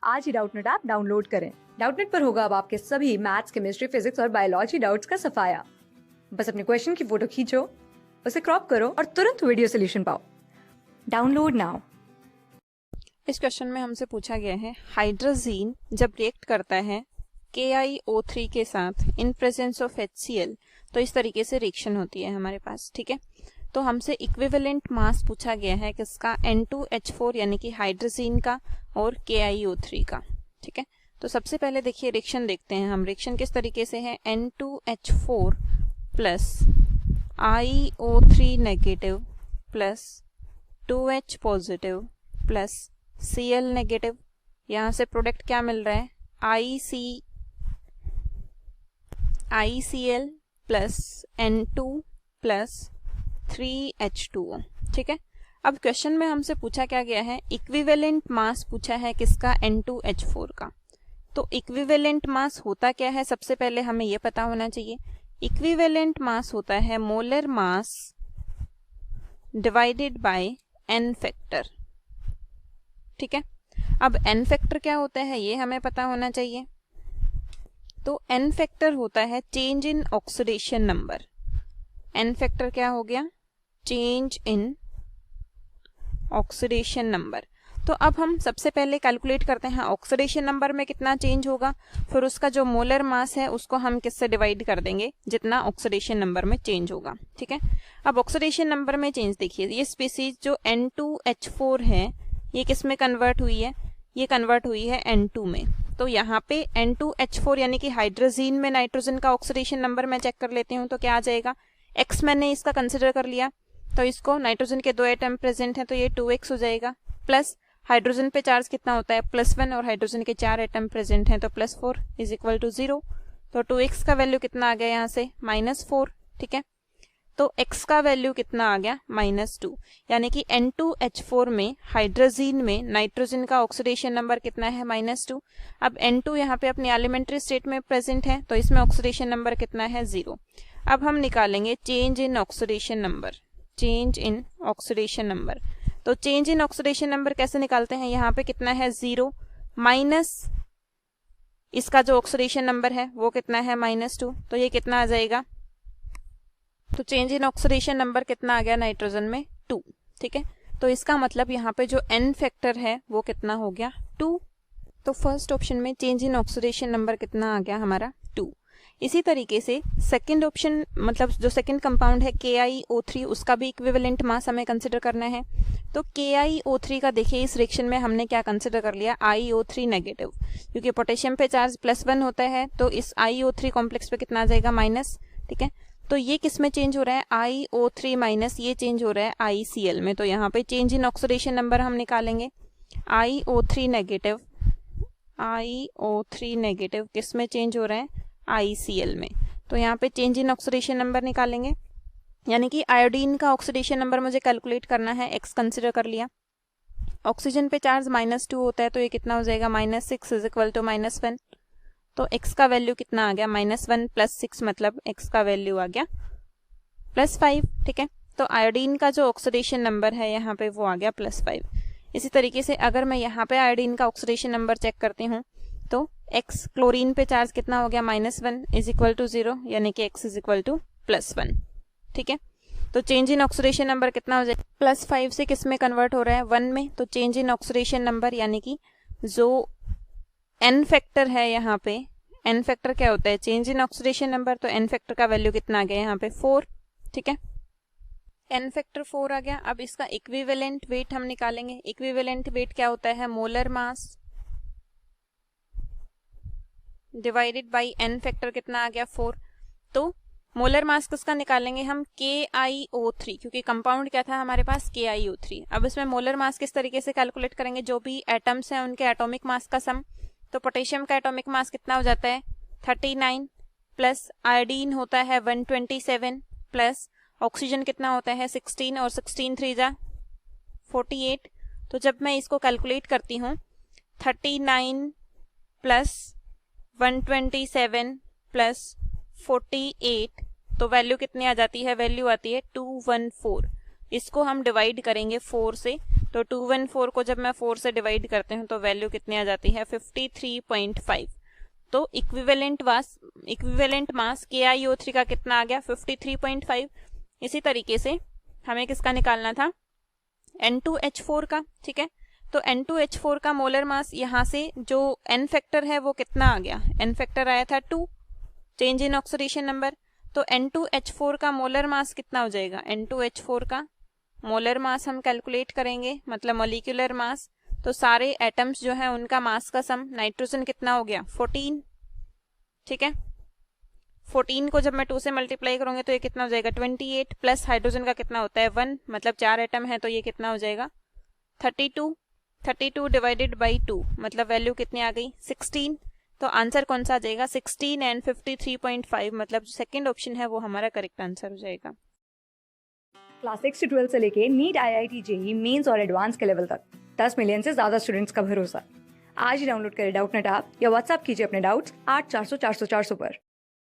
आज ही Doubtnut app download करें। Doubtnut पर होगा अब आपके सभी मैथ्स, केमिस्ट्री, फिजिक्स और बायोलॉजी डाउट्स का सफाया। बस अपने क्वेश्चन की फोटो खींचो, उसे क्रॉप करो और तुरंत वीडियो सोल्यूशन पाओ। Download now. इस क्वेश्चन में हमसे पूछा गया है हाइड्रोजीन जब रिएक्ट करता है KiO3 के साथ इन प्रेजेंस ऑफ HCl तो इस तरीके से रिएक्शन होती है हमारे पास। ठीक है, तो हमसे इक्विवेलेंट मास पूछा गया है किसका, N2H4 यानी कि हाइड्रोजीन का और KiO3 का। ठीक है, तो सबसे पहले देखिए रिएक्शन देखते हैं हम। रिएक्शन किस तरीके से है, N2H4 plus IO3 negative plus 2H positive plus Cl negative. यहाँ से प्रोडक्ट क्या मिल रहा है, ICl plus N2 plus 3H2O। ठीक है, अब क्वेश्चन में हमसे पूछा क्या गया है, इक्विवेलेंट मास पूछा है किसका, N2H4 का। तो इक्विवेलेंट मास होता क्या है, सबसे पहले हमें यह पता होना चाहिए। इक्विवेलेंट मास होता है molar mass divided by N factor. ठीक है, अब N फैक्टर क्या होता है ये हमें पता होना चाहिए। तो N फैक्टर होता है change in oxidation number. N factor क्या हो गया, चेंज इन ऑक्सीडेशन नंबर। तो अब हम सबसे पहले कैलकुलेट करते हैं ऑक्सीडेशन नंबर में कितना चेंज होगा, फिर उसका जो मोलर मास है उसको हम किससे डिवाइड कर देंगे, जितना ऑक्सीडेशन नंबर में चेंज होगा। ठीक है, अब ऑक्सीडेशन नंबर में चेंज देखिए, ये स्पीसीज जो N2H4 है ये किस में कन्वर्ट हुई है, ये कन्वर्ट हुई है N2 में। तो यहाँ पे N2H4 यानी कि हाइड्रोजीन में नाइट्रोजन का ऑक्सीडेशन नंबर मैं चेक कर लेती हूँ, तो क्या आ जाएगा, X मैंने इसका कंसिडर कर लिया, तो इसको नाइट्रोजन के 2 एटम प्रेजेंट हैं तो ये 2X हो जाएगा, प्लस हाइड्रोजन पे चार्ज कितना होता है +1 और हाइड्रोजन के 4 एटम प्रेजेंट हैं तो +4 इज इक्वल टू 0। तो 2X का वैल्यू कितना आ गया यहाँ से, -4। ठीक है, तो X का वैल्यू कितना आ गया, -2। यानी कि N2H4 में हाइड्रोजीन में नाइट्रोजन का ऑक्सीडेशन नंबर कितना है, -2। अब N2 यहाँ पे अपनी एलिमेंट्री स्टेट में प्रेजेंट है तो इसमें ऑक्सीडेशन नंबर कितना है, 0। अब हम निकालेंगे change in oxidation number. Change in oxidation number, तो चेंज इन ऑक्सीडेशन नंबर कैसे निकालते हैं, यहाँ पे कितना है 0 माइनस इसका जो ऑक्सीडेशन नंबर है वो कितना है -2, तो ये कितना आ जाएगा, तो चेंज इन ऑक्सीडेशन नंबर कितना आ गया नाइट्रोजन में, 2। ठीक है, तो इसका मतलब यहाँ पे जो N फैक्टर है वो कितना हो गया, 2। तो फर्स्ट ऑप्शन में चेंज इन ऑक्सीडेशन नंबर कितना आ गया हमारा, 2। इसी तरीके से सेकंड ऑप्शन, मतलब जो सेकंड कंपाउंड है KiO3, उसका भी इक्विवेलेंट मास हमें कंसिडर करना है। तो KiO3 का देखिए इस रिएक्शन में हमने क्या कंसिडर कर लिया, IO3 नेगेटिव, क्योंकि पोटेशियम पे चार्ज +1 होता है तो इस IO3 कॉम्प्लेक्स पे कितना आ जाएगा, माइनस। ठीक है, तो ये किस में चेंज हो रहा है, IO3 माइनस ये चेंज हो रहा है ICl में। तो यहाँ पे चेंज इन ऑक्सीडेशन नंबर हम निकालेंगे, IO3 नेगेटिव किस में चेंज हो रहा है, ICl में। तो यहाँ पे चेंज इन ऑक्सीडेशन नंबर निकालेंगे, यानी कि आयोडीन का ऑक्सीडेशन नंबर मुझे कैलकुलेट करना है, X कंसिडर कर लिया। ऑक्सीजन पे चार्ज -2 होता है तो ये कितना हो जाएगा, -6 इज इक्वल टू -1। तो X का वैल्यू कितना आ गया, -1 प्लस 6 मतलब X का वैल्यू आ गया +5। ठीक है, तो आयोडीन का जो ऑक्सीडेशन नंबर है यहाँ पे वो आ गया +5। इसी तरीके से अगर मैं यहाँ पे आयोडीन का ऑक्सीडेशन नंबर चेक करती हूँ तो X क्लोरीन पे चार्ज कितना हो गया, -1 इज इक्वल टू 0, यानी कि X इज इक्वल टू +1। ठीक है, तो चेंज इन ऑक्सीडेशन नंबर कितना हो जाएगा, +5 से किस में कन्वर्ट हो रहा है, 1 में। तो चेंज इन ऑक्सीडेशन नंबर यानी कि जो N फैक्टर है यहाँ पे, N फैक्टर क्या होता है, चेंज इन ऑक्सीडेशन नंबर, तो N फैक्टर का वैल्यू कितना आ गया यहाँ पे, 4। ठीक है, N फैक्टर 4 आ गया। अब इसका इक्विवेलेंट वेट हम निकालेंगे। इक्विवेलेंट वेट क्या होता है, molar mass divided by N factor कितना आ गया, 4। तो मोलर मास किसका निकालेंगे हम, KiO3, क्योंकि कंपाउंड क्या था हमारे पास, KiO3। अब इसमें मोलर मास किस तरीके से कैलकुलेट करेंगे, जो भी एटम्स हैं उनके एटॉमिक मास का सम। तो पोटेशियम का एटॉमिक मास कितना हो जाता है, 39, प्लस आयोडीन होता है 127, प्लस ऑक्सीजन कितना होता है 16, और 16 3 जा 48। तो जब मैं इसको कैलकुलेट करती हूँ 39 प्लस 127 प्लस 48, तो वैल्यू कितनी आ जाती है, वैल्यू आती है 214। इसको हम डिवाइड करेंगे 4 से तो 214 को जब मैं 4 से डिवाइड करती हूँ तो वैल्यू कितनी आ जाती है 53.5। तो इक्विवेलेंट मास KiO3 का कितना आ गया 53.5। इसी तरीके से हमें किसका निकालना था N2H4 का, ठीक है। तो N2H4 का मोलर मास यहाँ से जो N फैक्टर है वो कितना आ गया, N फैक्टर आया था 2, चेंज इन ऑक्सीडेशन नंबर। तो N2H4 का मोलर मास कितना हो जाएगा, N2H4 का मोलर मास हम कैलकुलेट करेंगे, मतलब मॉलिक्यूलर मास। तो सारे एटम्स जो है उनका मास का सम, नाइट्रोजन कितना हो गया 14, ठीक है। 14 को जब मैं 2 से मल्टीप्लाई करूंगी तो ये कितना हो जाएगा 28, प्लस हाइड्रोजन का कितना होता है 1, मतलब 4 एटम है तो ये कितना हो जाएगा 32 डिवाइडेड बाई 2, मतलब वैल्यू कितनी आ गई 16। तो आंसर कौन सा आ जाएगा 16 एंड 53.5, मतलब जो सेकेंड ऑप्शन है वो हमारा करेक्ट आंसर हो जाएगा। क्लास 6 से 12 से लेके नीट, IIT, JEE मेंस और एडवांस के लेवल तक 10 मिलियन से ज्यादा स्टूडेंट्स का भरोसा। आज ही डाउनलोड करें डाउटनेट ऐप या व्हाट्सएप कीजिए अपने डाउट्स 8400 400 400 पर।